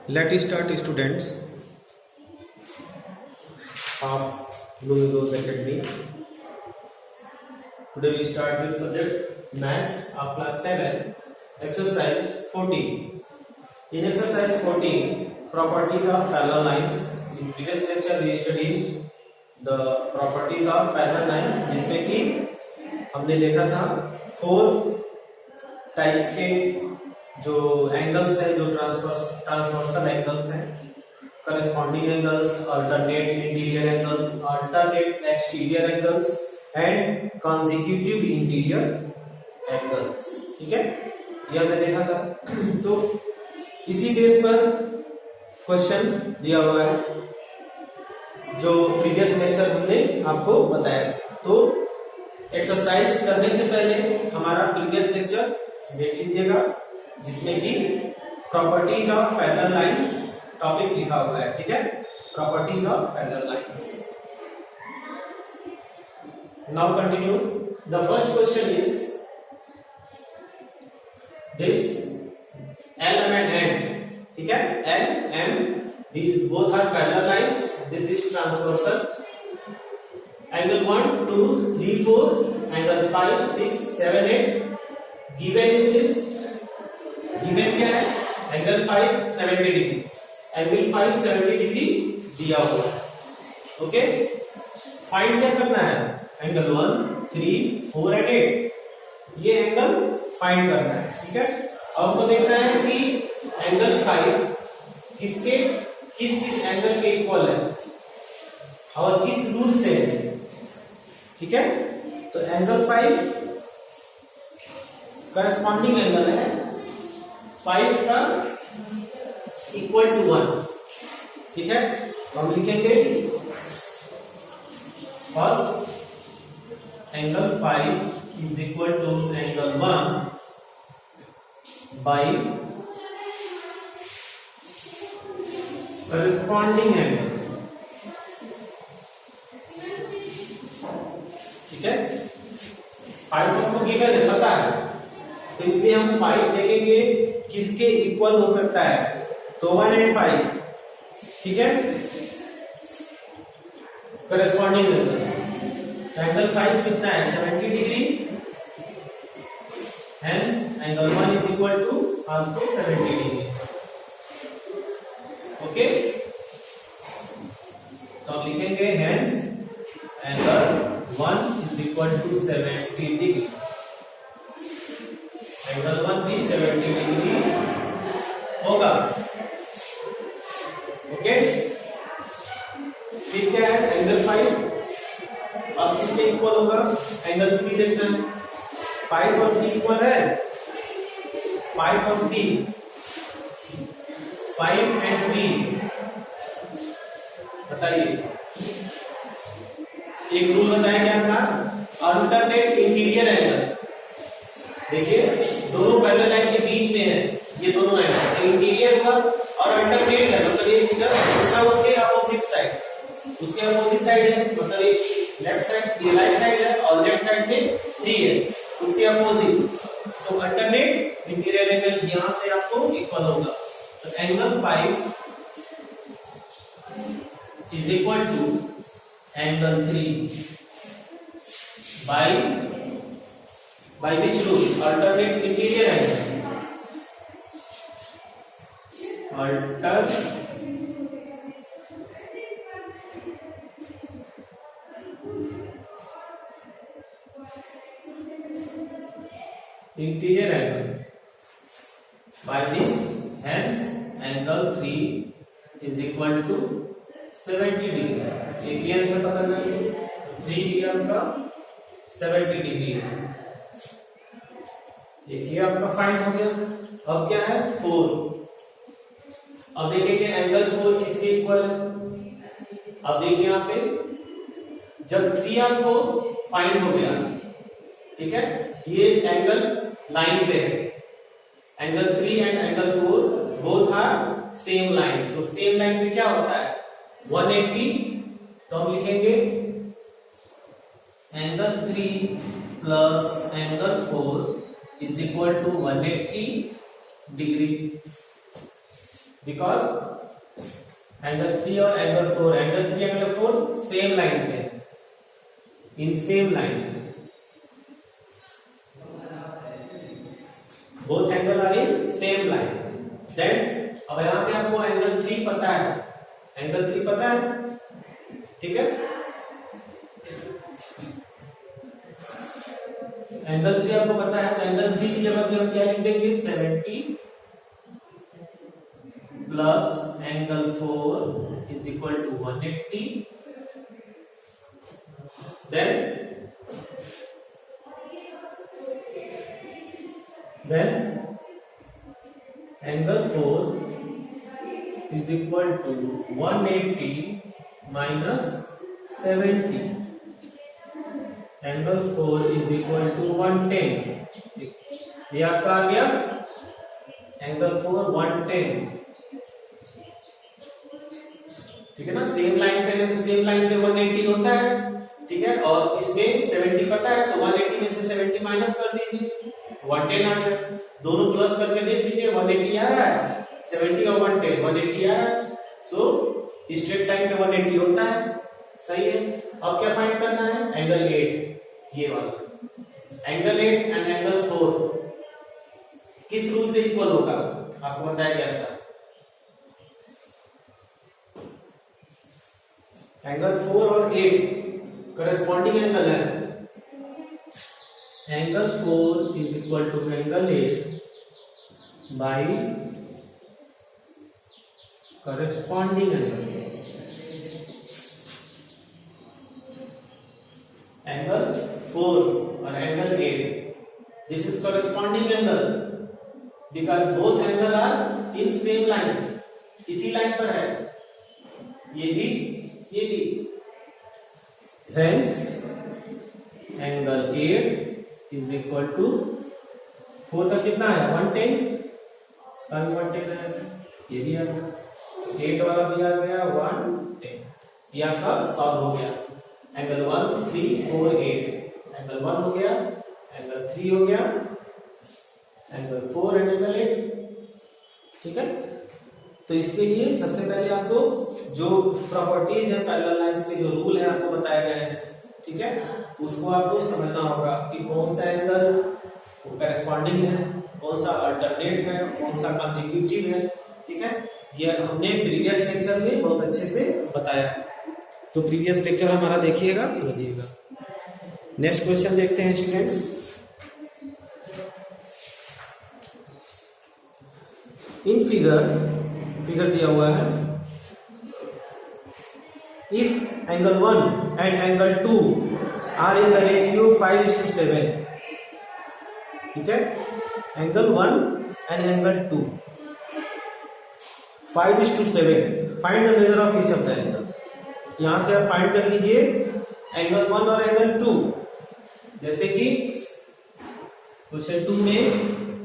Let us start, students of Louis Rose Academy. Today we start with subject Maths of class 7, exercise 14. In exercise 14, properties of parallel lines. In previous lecture we studied the properties of parallel lines, जिसमें कि हमने देखा था 4 types के जो angles है, जो transversal angles हैं, corresponding angles, alternate interior angles, alternate exterior angles and consecutive interior angles. ठीक है, ये हमने देखा था. तो इसी बेस पर क्वेश्चन दिया हुआ है जो प्रीवियस लेक्चर हमने आपको बताया. तो एक्सरसाइज करने से पहले हमारा प्रीवियस लेक्चर देख लीजिएगा, जिसमें कि properties of parallel lines topic लिखा हुआ है. ठीक है, properties of parallel lines. Now continue. The first question is this L and N. ठीक है, L M, these both are parallel lines. This is transversal. Angle 1, 2, 3, 4, angle 5, 6, 7, 8. Given is this. Given क्या है? Angle 5 70 degree. Angle 5 70 degree दिया हुआ है. Okay, find क्या करना है? Angle 1, 3, 4 and 8. ये एंगल फाइंड करना है. ठीक है, अब हमको देखना है कि एंगल 5 किस एंगल के इक्वल है और किस रूल से है. ठीक है, तो एंगल 5 करस्पॉन्डिंग एंगल है 5 का इक्वल टू 1. ठीक है, हम लिखेंगे first angle 5 is equal to angle 1 by corresponding angle. ठीक है, 5 हमको गिवन है, पता है, तो इसलिए हम 5 देखेंगे किसके इक्वल हो सकता है. तो 1 and 5. ठीक है, करस्पॉन्डिंग एंगल 5 कितना है? 70 degree. Hence angle 1 is equal to also 70 degree. Okay, तो हम लिखेंगे hence angle 1 is equal to 70 degree. Angle 1 भी 70 डिग्री होगा. ओके, फिर क्या है? एंगल 5 अब किसके इक्वल होगा? एंगल 3 देखना है. 5 और 3 इक्वल है. 5 और 3, 5 and 3. बताइए, एक रूल बताया गया था अल्टरनेट इंटीरियर एंगल. देखिए, दोनों पैरेलल लाइन के बीच में है ये दोनों एंगल. इंटीरियर हुआ और अल्टरनेट है, मतलब ये दूसरा उसके अपोजिट साइड, उसके अपोजिट साइड है, मतलब ये लेफ्ट साइड, ये राइट साइड है और लेफ्ट साइड में 3 है, उसके अपोजिट. तो अल्टरनेट इंटीरियर एंगल यहां से आपको इक्वल होगा. तो angle 5 is equal to angle 3 by which rule? Alternate interior angle. Interior angle by this, hence angle 3 is equal to 70 degree. एक ही आंसर पता करिए. 3 भी आपका 70 डिग्री है. एक ही आपका फाइंड हो गया. अब क्या है? 4. अब देखेंगे एंगल 4 किसके इक्वल है. अब देखिए यहाँ पे जब 3 आपको फाइंड हो गया, ठीक है, ये एंगल लाइन पे है. Angle 3 and angle 4 both are same line. तो सेम लाइन पे क्या होता है? 180. तो हम लिखेंगे angle 3 plus angle 4 is equal to 180 degree. Because angle 3 और angle 4, angle 3 angle 4 same line पे, in same line, both angle are in same line. Then अब यहां पे आपको एंगल 3 पता है, एंगल 3 पता है, ठीक है। एंगल 3 आपको पता है, तो एंगल 3 की जगह पे हम क्या लिख देंगे, 70 plus angle 4 is equal to 180। Then angle 4 is equal to 180 minus 70। Angle 4 is equal to 110। ये आपका आ गया एंगल 4 110, ठीक है ना। सेम लाइन पे है तो सेम लाइन पे 180 होता है, ठीक है। और इसमें 70 पता है तो 180 में से 70 माइनस कर दीजिए, 110 आ गया। दोनों प्लस करके देख लीजिए, 180 आ रहा है, 70 और 110 180 आ रहा है, तो स्ट्रेट लाइन पे 180 होता है, सही है। अब क्या फाइंड करना है, एंगल 8, ये वाला एंगल 8 एंड एंगल 4 किस रूल से इक्वल होगा, आपको बताया गया था। एंगल 4 और 8 करस्पॉन्डिंग एंगल है, angle 4 is equal to angle 8 by corresponding angle. Angle 4 और angle 8, this is corresponding angle because both angle are in same line, इसी लाइन पर है, ये भी ये भी। Hence angle 8 is equal to 4 का कितना है 110, 110 है, ये भी आ गया, 8 वाला भी आ गया 110, ये आपका सॉल्व हो गया। एंगल 1 3 4 8, एंगल 1 हो गया, एंगल 3 हो गया, एंगल 4 एंड एंगल 8, ठीक है। तो इसके लिए सबसे पहले आपको जो प्रॉपर्टीज है पैरेलल लाइंस के, जो रूल है आपको बताए गए हैं, ठीक है, उसको आपको समझना होगा कि कौन सा एंगल करेस्पॉन्डिंग है, कौन सा अल्टरनेट है, कौन सा कंसेक्यूटिव है, ठीक है। ये हमने प्रीवियस लेक्चर में बहुत अच्छे से बताया है, तो प्रीवियस लेक्चर हमारा देखिएगा, समझिएगा। नेक्स्ट क्वेश्चन देखते हैं स्टूडेंट्स। इन फिगर दिया हुआ है, if angle 1 and angle 2 are in the ratio 5:7, ठीक है। Angle 1 and angle 2 5:7, find the measure of each of the angle. यहां से आप फाइंड कर लीजिए एंगल 1 और एंगल 2। जैसे कि क्वेश्चन 2 में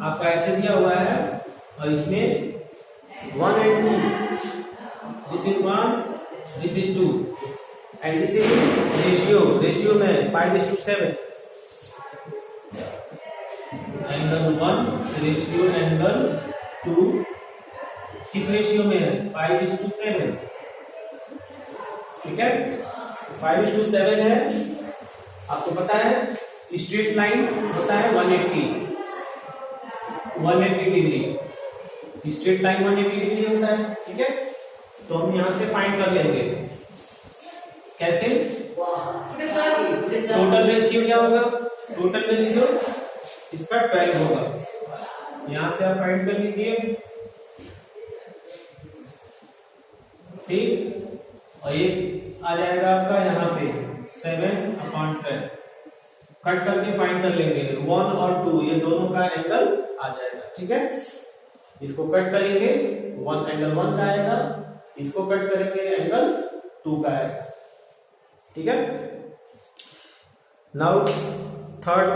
आपका ऐसे दिया हुआ है और इसमें 1 and 2, this is 1, this is 2 and this is ratio में 5:7, एंगल 1 रेशियो एंगल 2 किस रेशियो में है 5:7, ठीक है। 5:7 है, आपको पता है स्ट्रेट लाइन होता है 180 डिग्री, स्ट्रेट लाइन 180 डिग्री होता है, ठीक है। तो हम यहां से फाइंड कर लेंगे, कैसे, टोटल रेशियो क्या होगा, टोटल रेशियो इसका 12 होगा, यहां से आप फाइंड कर लीजिए, ठीक। और ये आ जाएगा आपका यहाँ पे 7/12, कट करके फाइंड कर लेंगे 1 और 2, ये दोनों का एंगल आ जाएगा, ठीक है। इसको कट करेंगे, एंगल 1 का आएगा, इसको कट करेंगे एंगल 2 का आएगा, ठीक है। Now third,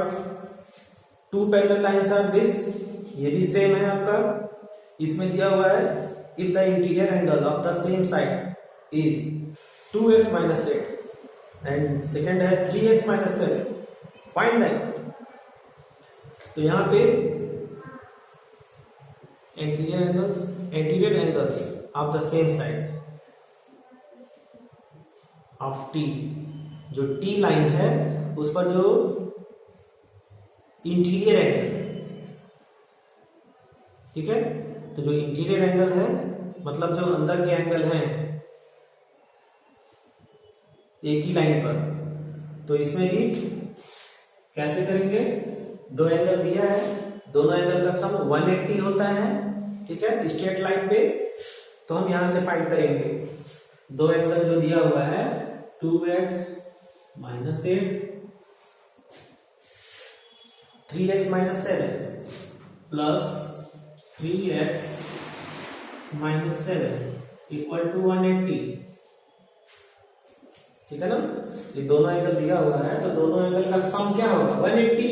2 parallel lines are this, ये भी सेम है आपका, इसमें दिया हुआ है if the interior angle of the same side is 2x - 8 and second है 3x - 7, फाइंड दैट। तो यहां पे interior angles anterior angles of the same side of T, जो T लाइन है उस पर जो इंटीरियर एंगल, ठीक है, तो जो इंटीरियर एंगल है मतलब जो अंदर के एंगल हैं एक ही लाइन पर, तो इसमें भी कैसे करेंगे, दो एंगल दिया है, दोनों एंगल का सम 180 होता है, ठीक है, स्ट्रेट लाइन पे, तो हम यहां से फाइंड करेंगे। दो एंगल जो दिया हुआ है 2x minus 8 3x minus 7 plus 3x minus 7 equal to 180, ठीक है ना। ये दोनों एंगल दिया हुआ है तो दोनों एंगल का सम क्या होगा 180,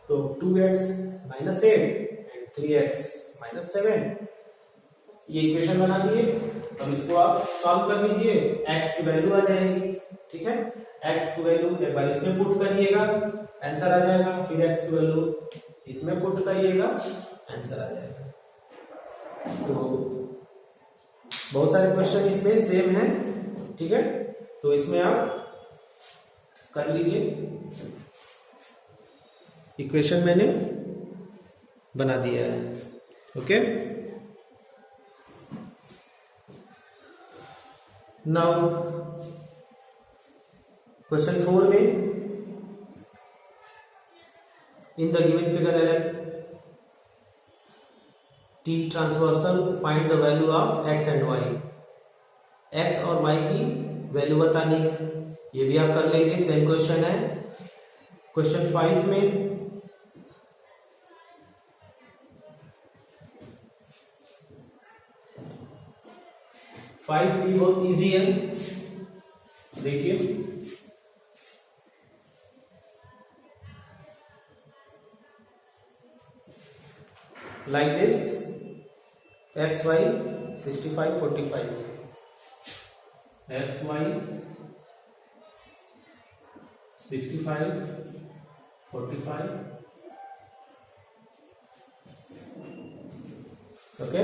तो 2x minus 8 and 3x minus 7, ये इक्वेशन बना दिए। अब इसको आप सॉल्व कर लीजिए, x की वैल्यू आ जाएगी, ठीक है, x की वैल्यू एक बार इसमें पुट करिएगा आंसर आ जाएगा, फिर x की वैल्यू इसमें पुट करिएगा आंसर आ जाएगा। तो बहुत सारे क्वेश्चन इसमें सेम है, ठीक है, तो इसमें आप कर लीजिए, इक्वेशन मैंने बना दिया है, ओके। नाउ क्वेश्चन 4 में in the given figure LM T transversal find the value of x and y, x और y की वैल्यू बतानी है, ये भी आप कर लेंगे, सेम क्वेश्चन है। क्वेश्चन 5 में भी बहुत इजी है, देखिए like this x y 65 45, x y 65 45, okay,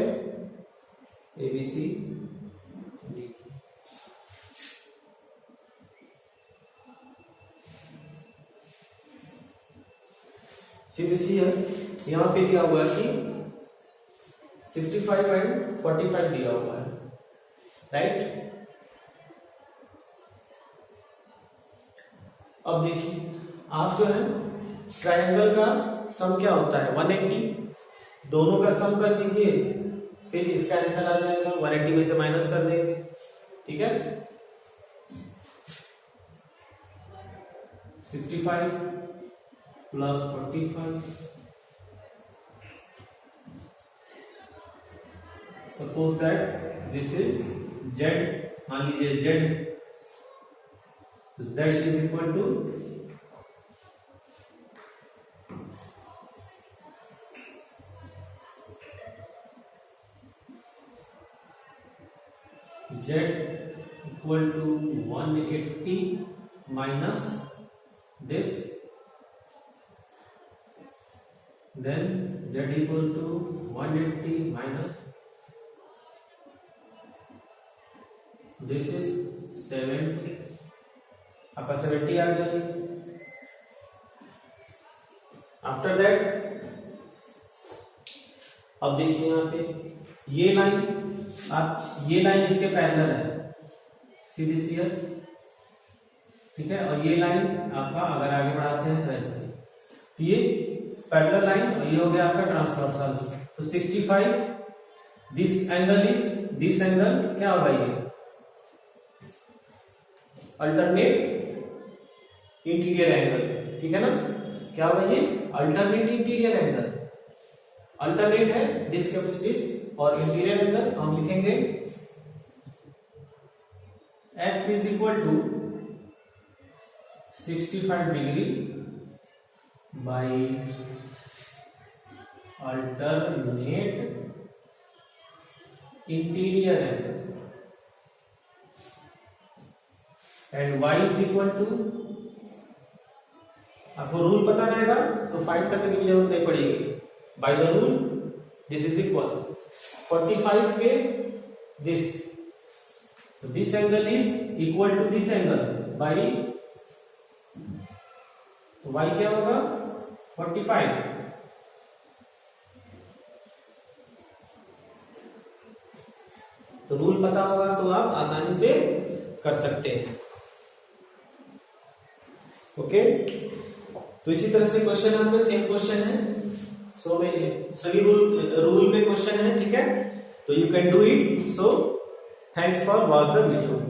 ABC D। CBC है, यहां पे दिया हुआ है कि 65 एंड 45 दिया हुआ है, राइट। अब देखिए आप जो है ट्रायंगल का सम क्या होता है 180, दोनों का सम कर लीजिए, फिर इसका आंसर आ जाएगा, 180 में से माइनस कर देंगे, ठीक है। 65 plus 45, suppose that this is z, मान लीजिए z, तो z is equal to z equal to 180 minus this, then z equal to 180 minus this is 70, आपका 70 आ गया। आफ्टर दैट अब देखिए यहाँ पे ये लाइन, आप ये लाइन इसके पैरेलल है, सीधी सी है, ठीक है, और ये लाइन आपका अगर आगे बढ़ाते हैं तो ऐसे, तो ये पैरेलल लाइन और ये हो गया आपका ट्रांसवर्सल, तो 65 this angle is, this angle क्या होगा, ये अल्टरनेट इंटीरियर एंगल, ठीक है ना, क्या होगा ये अल्टरनेट इंटीरियर एंगल, अल्टरनेट है दिस के दिस और इंटीरियर एंगल, तो हम लिखेंगे x is equal to 65 degree by alternate interior angle and y is equal to, आपको रूल पता रहेगा तो फाइंड करने की जरूरत नहीं पड़ेगी, by the rule this is equal 45 के this, this angle is equal to this angle by y क्या होगा 45। तो रूल पता होगा तो आप आसानी से कर सकते हैं। ओके, तो इसी तरह से क्वेश्चन आपके सेम क्वेश्चन है। सो सभी रूल पे क्वेश्चन है, ठीक है, तो you can do it. So thanks for watch the video.